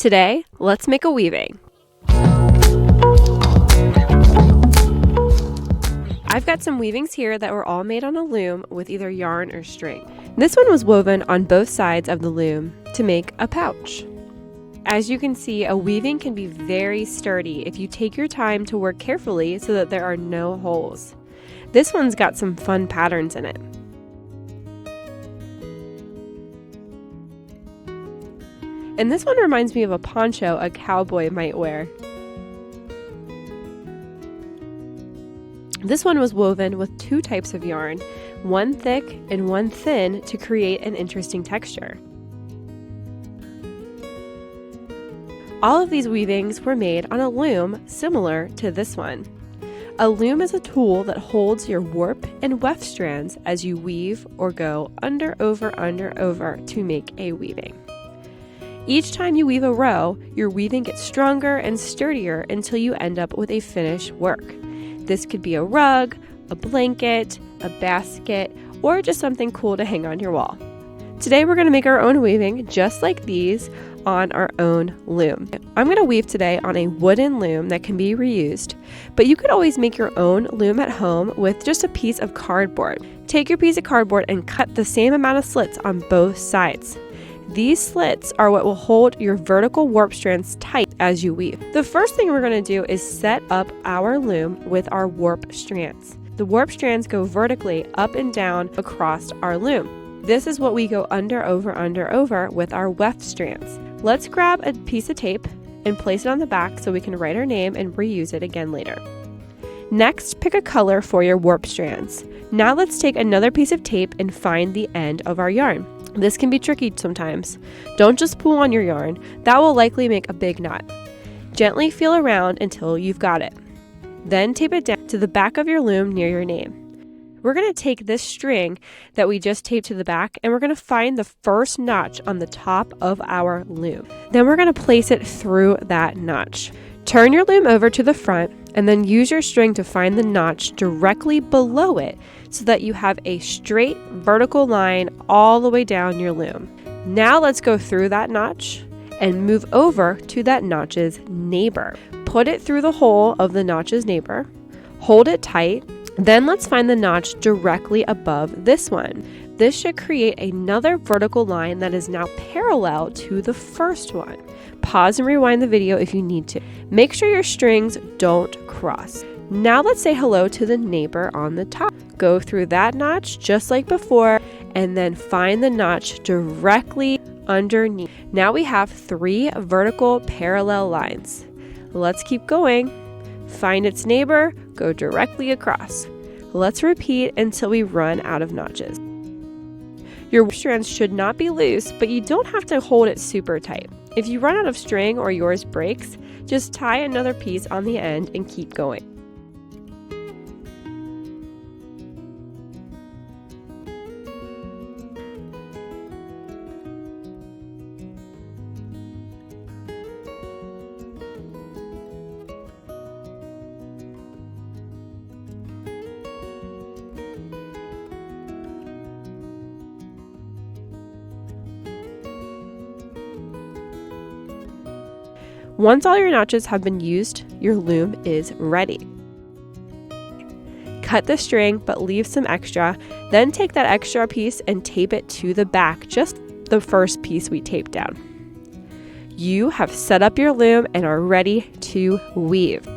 Today, let's make a weaving. I've got some weavings here that were all made on a loom with either yarn or string. This one was woven on both sides of the loom to make a pouch. As you can see, a weaving can be very sturdy if you take your time to work carefully so that there are no holes. This one's got some fun patterns in it. And this one reminds me of a poncho a cowboy might wear. This one was woven with two types of yarn, one thick and one thin, to create an interesting texture. All of these weavings were made on a loom similar to this one. A loom is a tool that holds your warp and weft strands as you weave or go under, over to make a weaving. Each time you weave a row, your weaving gets stronger and sturdier until you end up with a finished work. This could be a rug, a blanket, a basket, or just something cool to hang on your wall. Today we're going to make our own weaving just like these on our own loom. I'm going to weave today on a wooden loom that can be reused, but you could always make your own loom at home with just a piece of cardboard. Take your piece of cardboard and cut the same amount of slits on both sides. These slits are what will hold your vertical warp strands tight as you weave. The first thing we're going to do is set up our loom with our warp strands. The warp strands go vertically up and down across our loom. This is what we go under, over with our weft strands. Let's grab a piece of tape and place it on the back so we can write our name and reuse it again later. Next, pick a color for your warp strands. Now let's take another piece of tape and find the end of our yarn. This can be tricky sometimes. Don't just pull on your yarn. That will likely make a big knot. Gently feel around until you've got it. Then tape it down to the back of your loom near your name. We're going to take this string that we just taped to the back and we're going to find the first notch on the top of our loom. Then we're going to place it through that notch. Turn your loom over to the front and then use your string to find the notch directly below it so that you have a straight vertical line all the way down your loom. Now let's go through that notch and move over to that notch's neighbor. Put it through the hole of the notch's neighbor, hold it tight, then let's find the notch directly above this one. This should create another vertical line that is now parallel to the first one. Pause and rewind the video if you need to. Make sure your strings don't cross. Now let's say hello to the neighbor on the top. Go through that notch just like before and then find the notch directly underneath. Now we have 3 vertical parallel lines. Let's keep going. Find its neighbor, go directly across. Let's repeat until we run out of notches. Your strands should not be loose, but you don't have to hold it super tight. If you run out of string or yours breaks, just tie another piece on the end and keep going. Once all your notches have been used, your loom is ready. Cut the string, but leave some extra. Then take that extra piece and tape it to the back, just the first piece we taped down. You have set up your loom and are ready to weave.